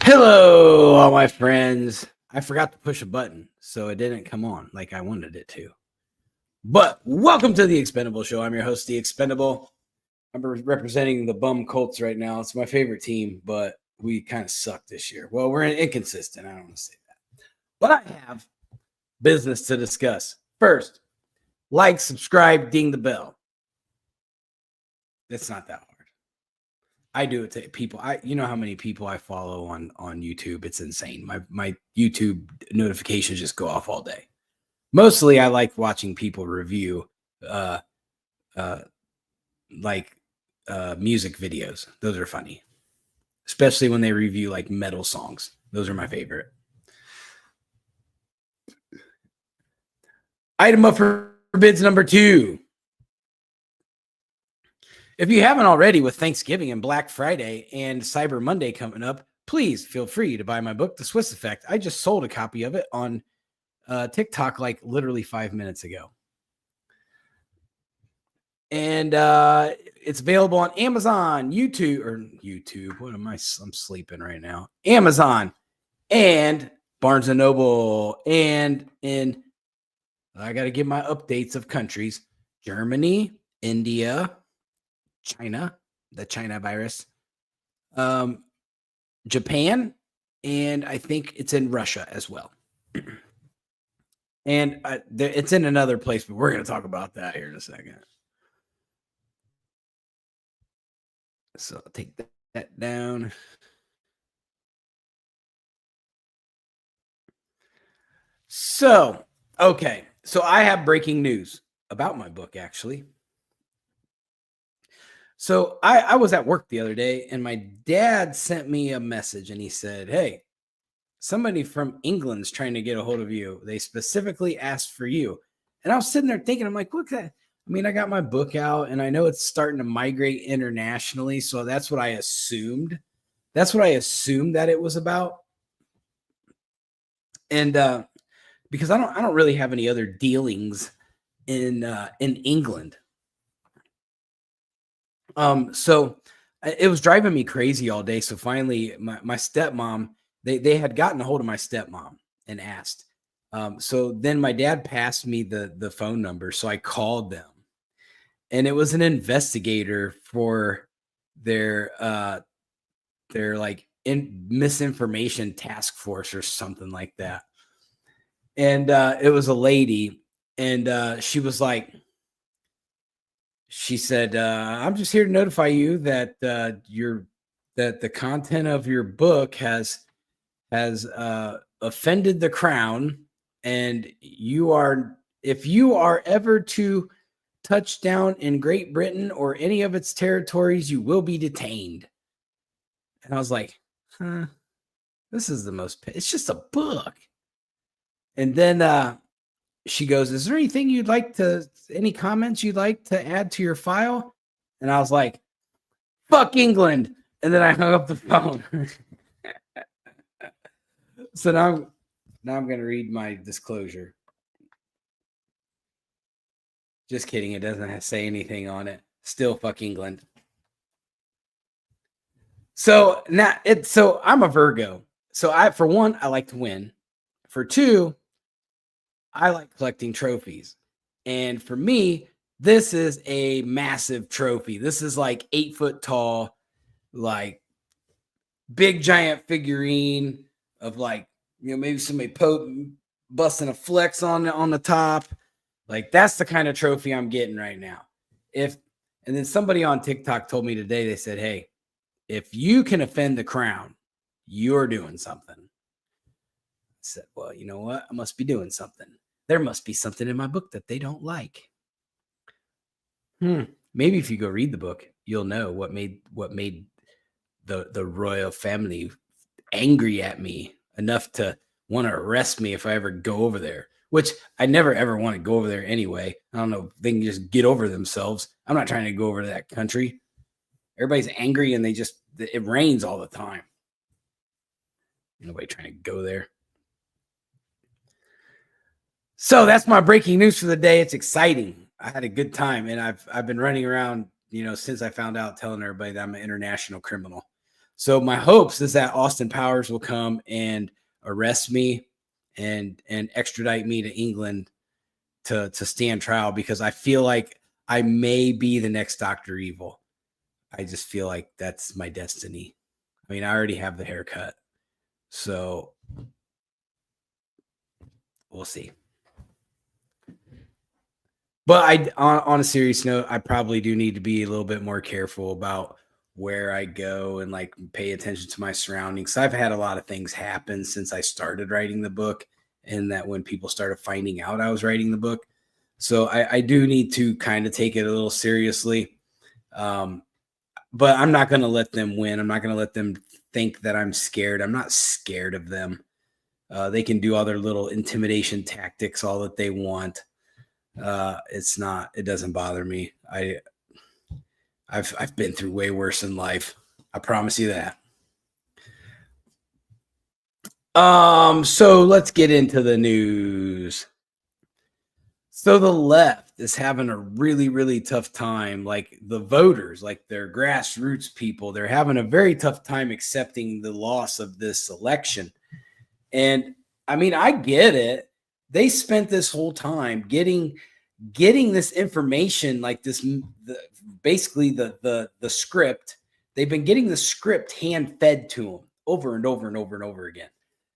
Hello, all my friends. I forgot to push a button, so it didn't come on like I wanted it to. But welcome to the Expendable Show. I'm your host, the Expendable. I'm representing the Bum Colts right now. It's my favorite team, but we kind of suck this year. Well, we're inconsistent. I don't want to say that. But I have business to discuss. First, like, subscribe, ding the bell. It's not that hard. I do it to people. You know how many people I follow on YouTube? It's insane. My YouTube notifications just go off all day. Mostly, I like watching people review, music videos. Those are funny, especially when they review like metal songs. Those are my favorite. Item up for bids number 2. If you haven't already, with Thanksgiving and Black Friday and Cyber Monday coming up, please feel free to buy my book, The Swiss Effect. I just sold a copy of it on TikTok like literally 5 minutes ago. And it's available on Amazon, YouTube. What am I? I'm sleeping right now. Amazon and Barnes & Noble. And I got to give my updates of countries. Germany, India, China, the China virus, Japan, and I think it's in Russia as well. And it's in another place, but we're going to talk about that here in a second. So I'll take that down. So, okay. So I have breaking news about my book, actually. So I was at work the other day and my dad sent me a message and he said, "Hey, somebody from England's trying to get a hold of you. They specifically asked for you." And I was sitting there thinking, I'm like, look, I mean, I got my book out and I know it's starting to migrate internationally. So that's what I assumed. That's what I assumed that it was about. And because I don't really have any other dealings in England. So it was driving me crazy all day. So finally, my stepmom, they had gotten a hold of my stepmom and asked. So then my dad passed me the phone number. So I called them, and it was an investigator for their like misinformation task force or something like that. And it was a lady, and she was like, she said, "I'm just here to notify you that that the content of your book has offended the crown, and if you are ever to touch down in Great Britain or any of its territories, you will be detained." And I was like, "Huh, this is it's just a book." And then she goes, "Is there anything any comments you'd like to add to your file?" And I was like, "Fuck England." And then I hung up the phone. So now I'm going to read my disclosure. Just kidding. It doesn't say anything on it. Still fuck England. So so I'm a Virgo. So for one, I like to win. For two, I like collecting trophies. And for me, this is a massive trophy. This is like 8 foot tall, like big giant figurine of like, maybe somebody busting a flex on the top. Like that's the kind of trophy I'm getting right now. And then somebody on TikTok told me today, they said, "Hey, if you can offend the crown, you're doing something." I said, "Well, you know what? I must be doing something. There must be something in my book that they don't like." Maybe if you go read the book, you'll know what made the royal family angry at me enough to want to arrest me if I ever go over there, which I never ever want to go over there anyway. I don't know. They can just get over themselves. I'm not trying to go over to that country. Everybody's angry and it rains all the time. Nobody trying to go there. So that's my breaking news for the day. It's exciting. I had a good time, and I've been running around, since I found out, telling everybody that I'm an international criminal. So my hopes is that Austin Powers will come and arrest me and extradite me to England to stand trial, because I feel like I may be the next Dr. Evil. I just feel like that's my destiny. I mean, I already have the haircut. So we'll see. But on a serious note, I probably do need to be a little bit more careful about where I go and like pay attention to my surroundings. I've had a lot of things happen since I started writing the book, and that when people started finding out I was writing the book. So I do need to kind of take it a little seriously. But I'm not going to let them win. I'm not going to let them think that I'm scared. I'm not scared of them. They can do all their little intimidation tactics all that they want. It doesn't bother me. I've been through way worse in life. I promise you that. So let's get into the news. So the left is having a really, really tough time. Like the voters, like their grassroots people, they're having a very tough time accepting the loss of this election. And I mean, I get it. They spent this whole time getting this information, like basically the script. They've been getting the script hand fed to them over and over and over and over again.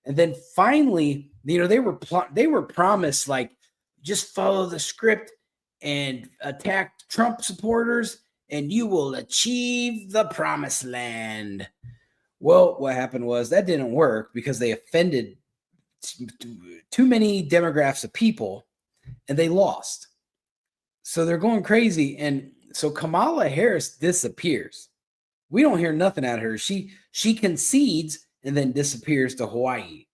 And then finally, they were promised, like, just follow the script and attack Trump supporters and you will achieve the promised land. Well, what happened was that didn't work because they offended too many demographics of people and they lost. So they're going crazy. And so Kamala Harris disappears. We don't hear nothing out of her. She concedes and then disappears to Hawaii.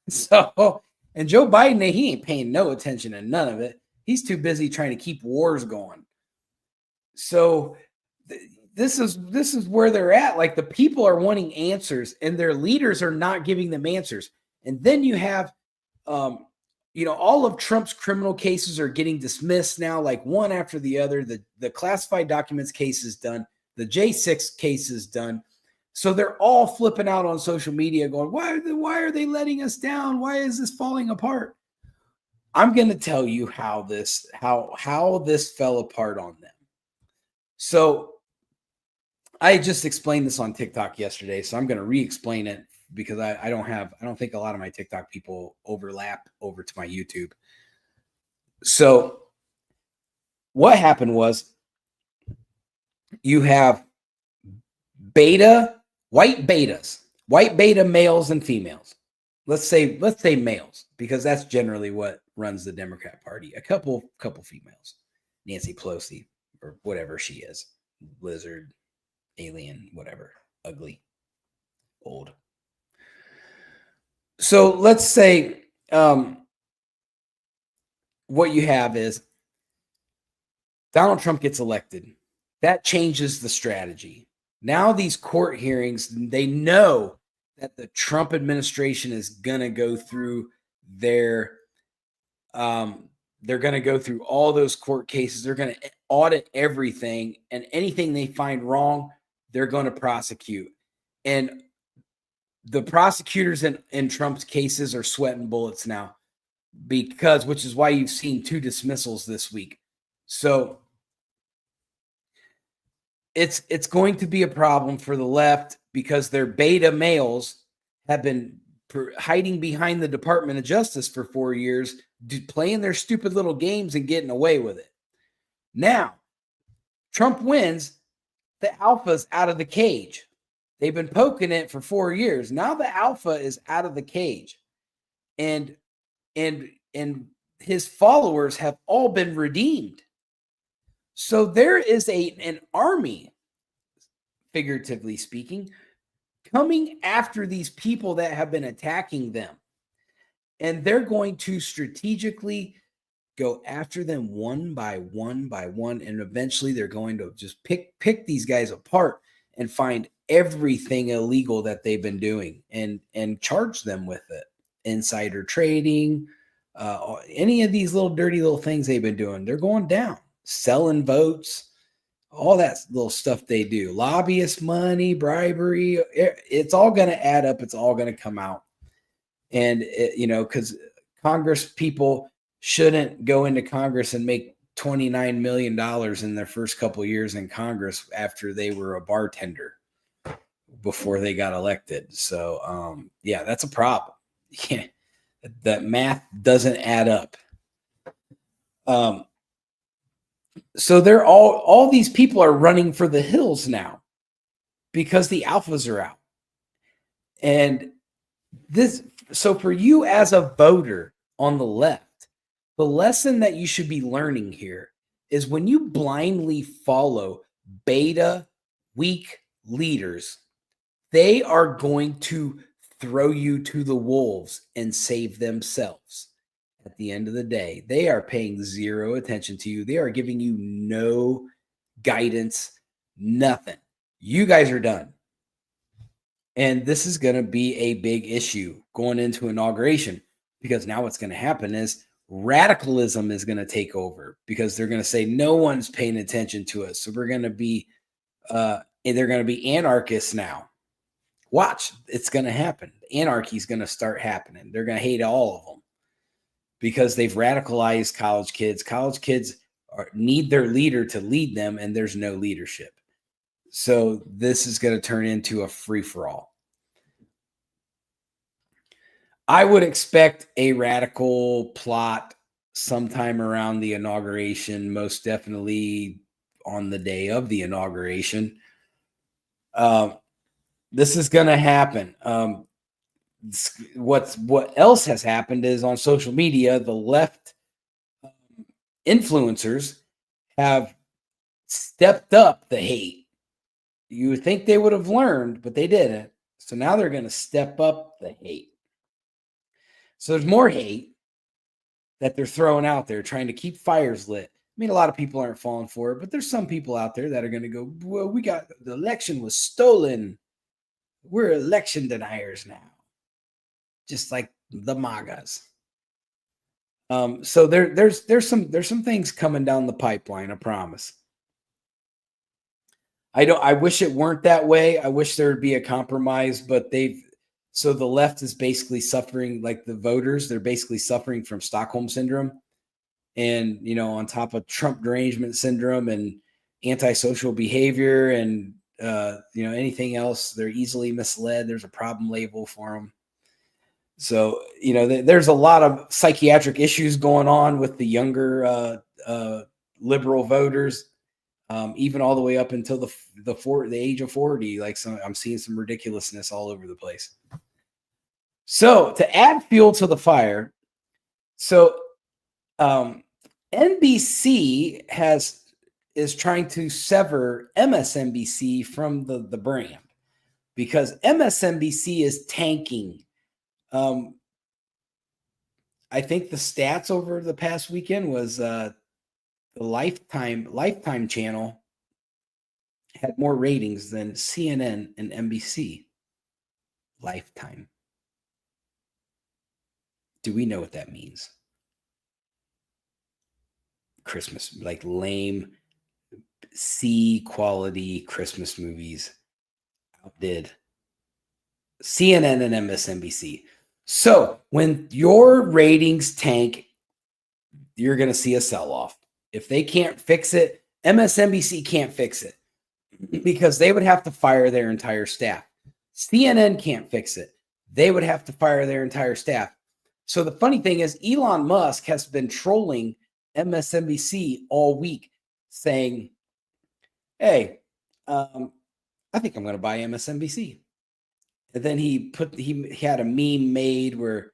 So, and Joe Biden, he ain't paying no attention to none of it. He's too busy trying to keep wars going. So this is where they're at. Like the people are wanting answers and their leaders are not giving them answers. And then you have, all of Trump's criminal cases are getting dismissed now, like one after the other. The classified documents case is done. The J6 case is done. So they're all flipping out on social media going, why are they letting us down? Why is this falling apart? I'm going to tell you how this fell apart on them. So I just explained this on TikTok yesterday, so I'm going to re-explain it because I don't think a lot of my TikTok people overlap over to my YouTube. So what happened was you have white beta males and females. Let's say males, because that's generally what runs the Democrat Party. A couple females, Nancy Pelosi or whatever she is, lizard, alien, whatever, ugly, old. So let's say what you have is Donald Trump gets elected. That changes the strategy. Now these court hearings, they know that the Trump administration is going to go through they're going to go through all those court cases. They're going to audit everything, and anything they find wrong, they're going to prosecute. And the prosecutors in Trump's cases are sweating bullets now, which is why you've seen 2 dismissals this week. So it's going to be a problem for the left because their beta males have been hiding behind the Department of Justice for 4 years, playing their stupid little games and getting away with it. Now, Trump wins, the alpha's out of the cage. They've been poking it for 4 years. Now the alpha is out of the cage. And his followers have all been redeemed. So there is an army, figuratively speaking, coming after these people that have been attacking them. And they're going to strategically go after them one by one by one. And eventually they're going to just pick these guys apart and find everything illegal that they've been doing and charge them with it. Insider trading, any of these little dirty little things they've been doing, they're going down. Selling votes, all that little stuff they do, lobbyist money, bribery, it's all going to add up. It's all going to come out. And, because Congress people shouldn't go into Congress and make $29 million in their first couple of years in Congress after they were a bartender before they got elected. So, yeah, that's a problem. Yeah, that math doesn't add up. So they're all these people are running for the hills now because the alphas are out. And so for you as a voter on the left, the lesson that you should be learning here is when you blindly follow beta weak leaders, they are going to throw you to the wolves and save themselves. At the end of the day, they are paying zero attention to you. They are giving you no guidance, nothing. You guys are done. And this is going to be a big issue going into inauguration, because now what's going to happen is radicalism is going to take over, because they're going to say no one's paying attention to us. So we're going to be, they're going to be anarchists now. Watch, it's going to happen. Anarchy is going to start happening. They're going to hate all of them because they've radicalized college kids. College kids need their leader to lead them, and there's no leadership. So this is going to turn into a free-for-all. I would expect a radical plot sometime around the inauguration, most definitely on the day of the inauguration. This is going to happen. What else has happened is on social media, the left influencers have stepped up the hate. You would think they would have learned, but they didn't. So now they're going to step up the hate. So there's more hate that they're throwing out there, trying to keep fires lit. I mean, a lot of people aren't falling for it, but there's some people out there that are going to go, well, the election was stolen. We're election deniers now. Just like the MAGAs. So there's some things coming down the pipeline, I promise. I wish it weren't that way. I wish there would be a compromise, but so the left is basically suffering, like the voters, they're basically suffering from Stockholm syndrome. And, on top of Trump derangement syndrome and antisocial behavior and, anything else, they're easily misled. There's a problem label for them. So, there's a lot of psychiatric issues going on with the younger liberal voters, even all the way up until the age of 40. Like I'm seeing some ridiculousness all over the place. So to add fuel to the fire, so NBC is trying to sever MSNBC from the brand, because MSNBC is tanking. I think the stats over the past weekend was the Lifetime channel had more ratings than CNN and NBC. Lifetime. Do we know what that means? Christmas, like lame C quality Christmas movies outdid CNN and MSNBC. So when your ratings tank, you're going to see a sell-off. If they can't fix it, MSNBC can't fix it, because they would have to fire their entire staff. CNN can't fix it. They would have to fire their entire staff. So the funny thing is, Elon Musk has been trolling MSNBC all week, saying, hey, I think I'm going to buy MSNBC. And then he had a meme made where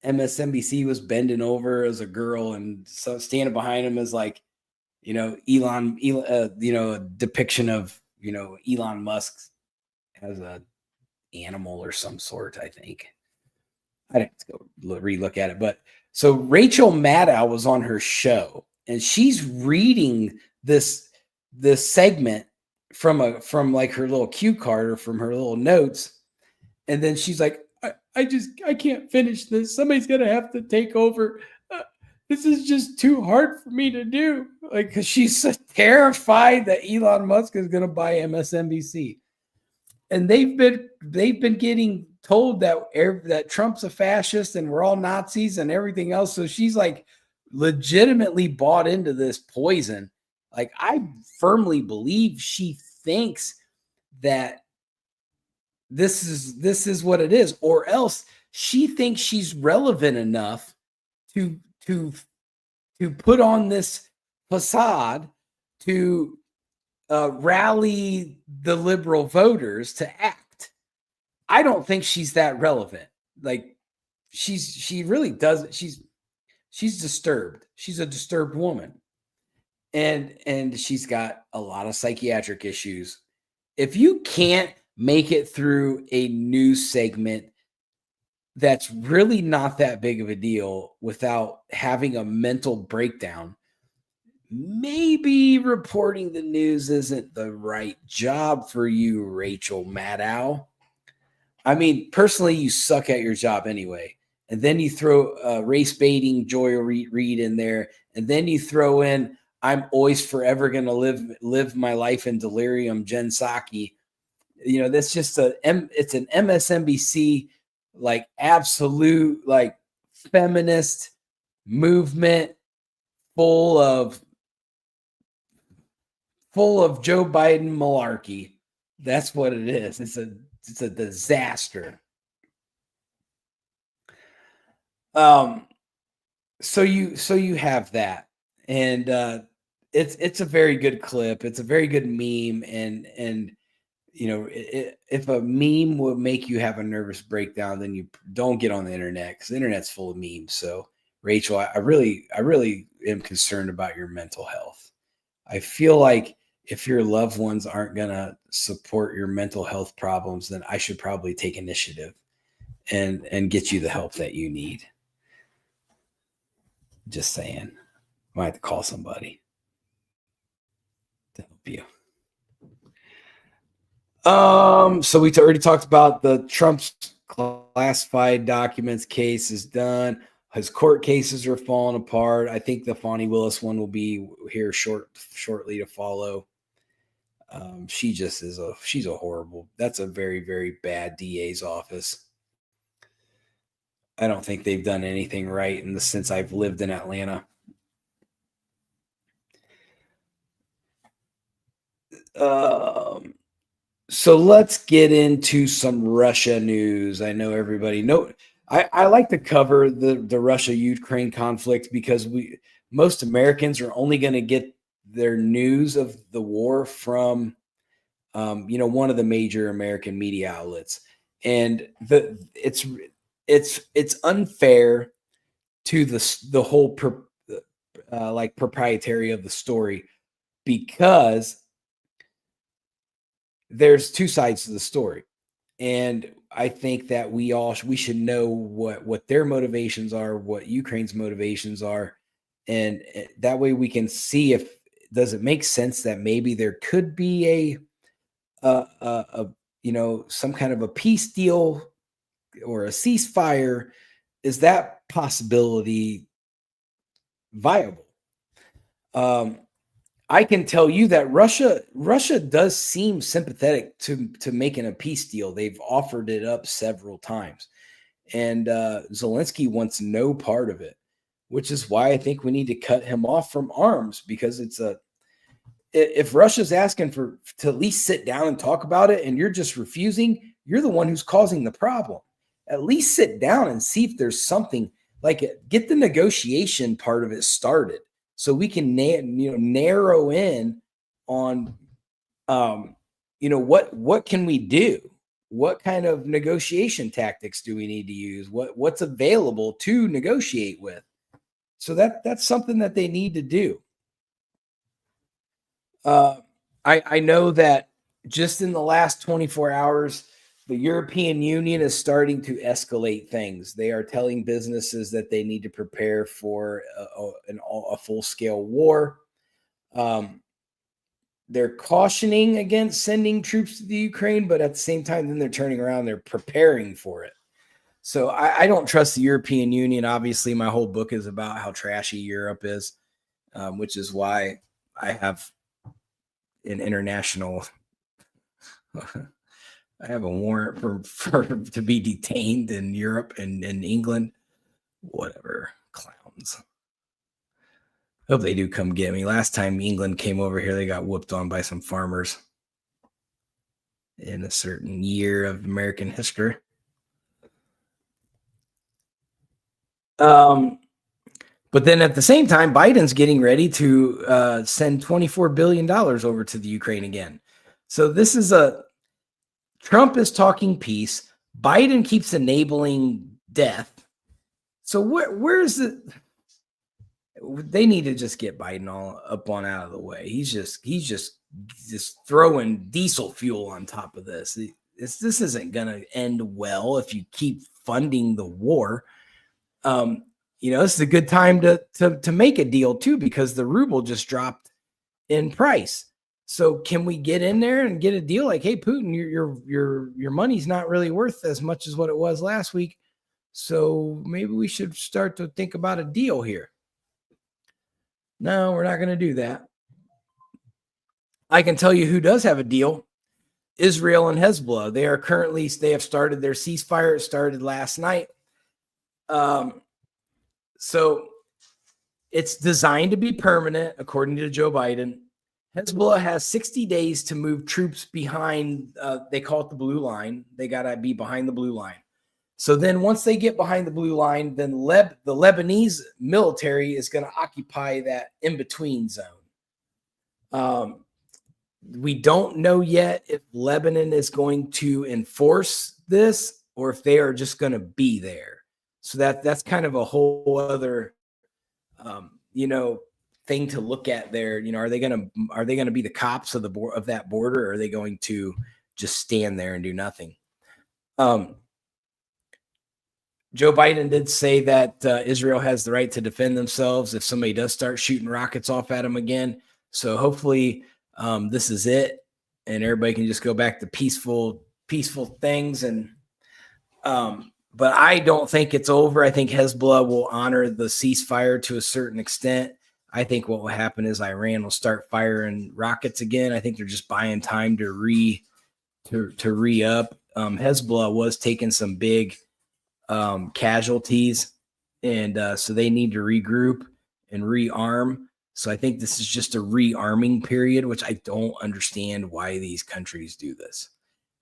MSNBC was bending over as a girl, and so standing behind him is like, Elon, a depiction of, Elon Musk as a animal or some sort, I think. I'd have to go relook at it. But so Rachel Maddow was on her show, and she's reading this segment from like her little cue card or from her little notes. And then she's like, I can't finish this. Somebody's going to have to take over. this is just too hard for me to do. Like, because she's so terrified that Elon Musk is going to buy MSNBC, and they've been getting told that Trump's a fascist and we're all Nazis and everything else. So she's like legitimately bought into this poison. Like, I firmly believe she thinks that this is what it is, or else she thinks she's relevant enough to to to put on this facade to rally the liberal voters to act. I don't think she's that relevant. Like, she really doesn't. She's disturbed. She's a disturbed woman, and she's got a lot of psychiatric issues. If you can't make it through a news segment that's really not that big of a deal without having a mental breakdown, maybe reporting the news isn't the right job for you, Rachel Maddow. I mean, personally, you suck at your job anyway. And then you throw race baiting Joy Reid in there. And then you throw in, I'm always forever going to live my life in delirium, Jen Psaki. You know, that's just it's an MSNBC, like, absolute, like, feminist movement full of Joe Biden malarkey. That's what it is. It's a disaster. So you have that, and it's a very good clip. It's a very good meme, and you know, if a meme would make you have a nervous breakdown, then you don't get on the internet, because the internet's full of memes. So, Rachel, I really am concerned about your mental health. I feel like if your loved ones aren't going to support your mental health problems, then I should probably take initiative and get you the help that you need. Just saying. Might have to call somebody to help you. So we already talked about the Trump's classified documents case is done. His court cases are falling apart. I think the Fani Willis one will be here shortly to follow. She's a horrible. That's a very, very bad DA's office. I don't think they've done anything right since I've lived in Atlanta. So let's get into some Russia news. I know everybody know. I like to cover the Russia-Ukraine conflict because most Americans are only going to get their news of the war from one of the major American media outlets, and it's unfair to the whole proprietary of the story, because there's two sides to the story, and I think that we should know what their motivations are, what Ukraine's motivations are, and that way we can see if does it make sense that maybe there could be some kind of a peace deal or a ceasefire. Is that possibility viable? I can tell you that Russia does seem sympathetic to making a peace deal. They've offered it up several times, and Zelensky wants no part of it, which is why I think we need to cut him off from arms, because if Russia's asking to at least sit down and talk about it, and you're just refusing, you're the one who's causing the problem. At least sit down and see if there's something, like, get the negotiation part of it started, so we can narrow in on what can we do, what kind of negotiation tactics do we need to use, what's available to negotiate with. So that's something that they need to do. I know that just in the last 24 hours, the European Union is starting to escalate things. They are telling businesses that they need to prepare for a full-scale war. They're cautioning against sending troops to the Ukraine, but at the same time, then they're turning around, they're preparing for it. So I don't trust the European Union. Obviously, my whole book is about how trashy Europe is, which is why I have an international. I have a warrant for to be detained in Europe and in England. Whatever, clowns. Hope they do come get me. Last time England came over here, they got whooped on by some farmers in a certain year of American history. But then at the same time, Biden's getting ready to send $24 billion over to the Ukraine again. So this is Trump is talking peace. Biden keeps enabling death. So where's the? They need to just get Biden all up on out of the way. He's just throwing diesel fuel on top of this. This isn't gonna end well if you keep funding the war. This is a good time to make a deal too, because the ruble just dropped in price. So can we get in there and get a deal like, hey, Putin, your money's not really worth as much as what it was last week. So maybe we should start to think about a deal here. No, we're not going to do that. I can tell you who does have a deal. Israel and Hezbollah. They have started their ceasefire. It started last night. So it's designed to be permanent, according to Joe Biden. Hezbollah has 60 days to move troops behind, they call it the blue line. They got to be behind the blue line. So then once they get behind the blue line, then the Lebanese military is going to occupy that in-between zone. We don't know yet if Lebanon is going to enforce this or if they are just going to be there. So that's kind of a whole other, thing to look at there. Are they going to be the cops of that border, or are they going to just stand there and do nothing? Joe Biden did say that Israel has the right to defend themselves if somebody does start shooting rockets off at them again. So hopefully this is it, and everybody can just go back to peaceful things. And but I don't think it's over. I think Hezbollah will honor the ceasefire to a certain extent. I think what will happen is Iran will start firing rockets again. I think they're just buying time to re-up. Hezbollah was taking some big casualties, and so they need to regroup and rearm. So I think this is just a rearming period, which I don't understand why these countries do this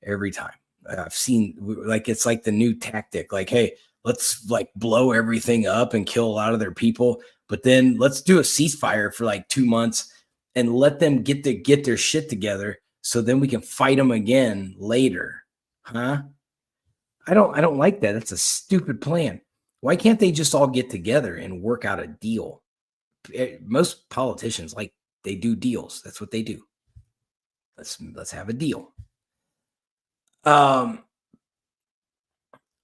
every time. I've seen it's like the new tactic, like, hey, let's blow everything up and kill a lot of their people, but then let's do a ceasefire for 2 months and let them get their shit together, so then we can fight them again later. Huh? I don't like that. That's a stupid plan. Why can't they just all get together and work out a deal? Most politicians, they do deals. That's what they do. Let's have a deal.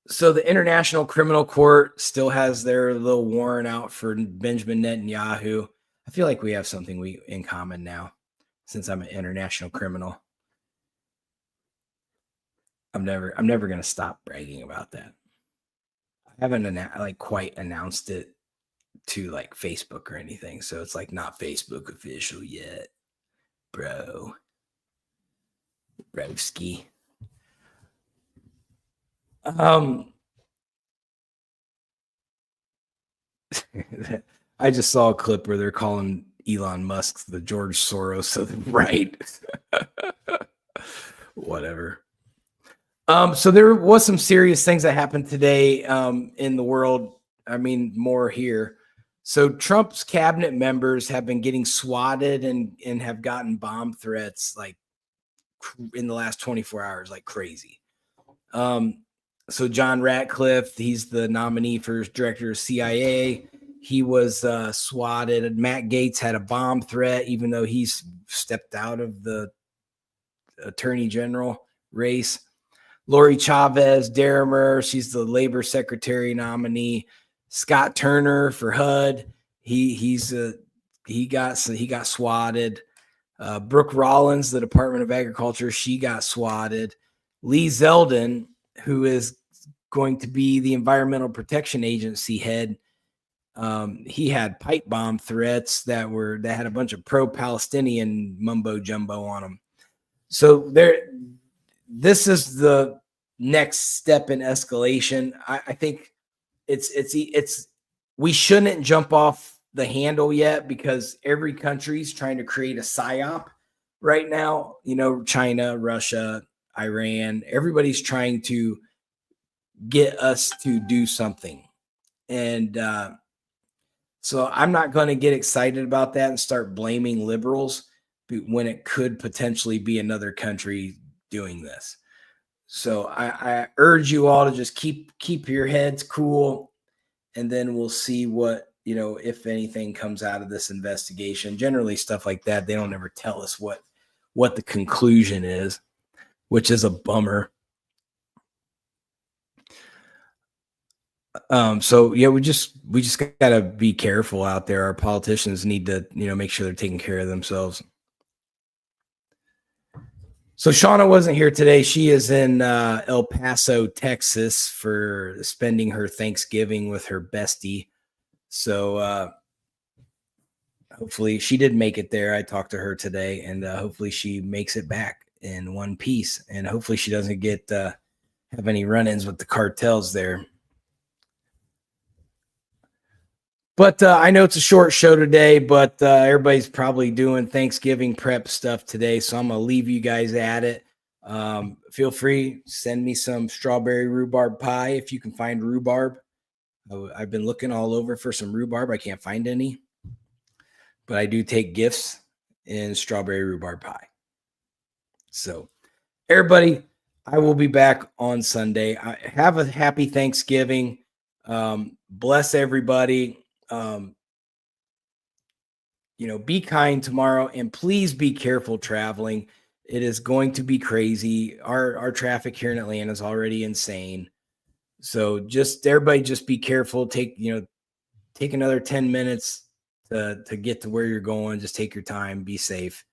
So the International Criminal Court still has their little warrant out for Benjamin Netanyahu. I feel like we have something in common now, since I'm an international criminal. I'm never going to stop bragging about that. I haven't quite announced it to Facebook or anything, so it's not Facebook official yet, bro. Broski. I just saw a clip where they're calling Elon Musk the George Soros of the right. Whatever. So there was some serious things that happened today in the world. I mean, more here. So Trump's cabinet members have been getting swatted and have gotten bomb threats in the last 24 hours, like crazy. So John Ratcliffe, he's the nominee for director of CIA. He was swatted. Matt Gaetz had a bomb threat, even though he's stepped out of the attorney general race. Lori Chavez Derrimer, she's the labor secretary nominee. Scott Turner for HUD, he got swatted. Brooke Rollins, the Department of Agriculture, she got swatted. Lee Zeldin, who is going to be the Environmental Protection Agency head. He had pipe bomb threats that had a bunch of pro-Palestinian mumbo jumbo on them. So this is the next step in escalation. I think it's we shouldn't jump off the handle yet, because every country's trying to create a psyop right now. China, Russia, Iran, everybody's trying to get us to do something. And so I'm not going to get excited about that and start blaming liberals when it could potentially be another country doing this. So I urge you all to just keep your heads cool, and then we'll see what, if anything comes out of this investigation. Generally, stuff like that, they don't ever tell us what the conclusion is, which is a bummer. So yeah, we just gotta be careful out there. Our politicians need to, make sure they're taking care of themselves. So Shauna wasn't here today. She is in El Paso, Texas, for spending her Thanksgiving with her bestie. So hopefully she did make it there. I talked to her today, and hopefully she makes it back in one piece. And hopefully she doesn't have any run-ins with the cartels there. But I know it's a short show today, but everybody's probably doing Thanksgiving prep stuff today, so I'm going to leave you guys at it. Feel free, send me some strawberry rhubarb pie if you can find rhubarb. I've been looking all over for some rhubarb. I can't find any, but I do take gifts in strawberry rhubarb pie. So everybody, I will be back on Sunday. Have a happy Thanksgiving. Bless everybody. Be kind tomorrow, and please be careful traveling. It is going to be crazy. Our traffic here in Atlanta is already insane. So everybody just be careful. Take another 10 minutes to get to where you're going. Just take your time, be safe.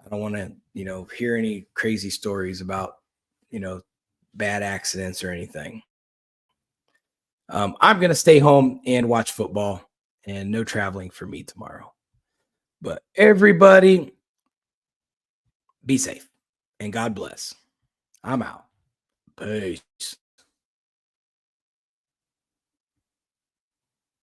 I don't want to, hear any crazy stories about, bad accidents or anything. I'm going to stay home and watch football, and no traveling for me tomorrow. But everybody, be safe and God bless. I'm out. Peace.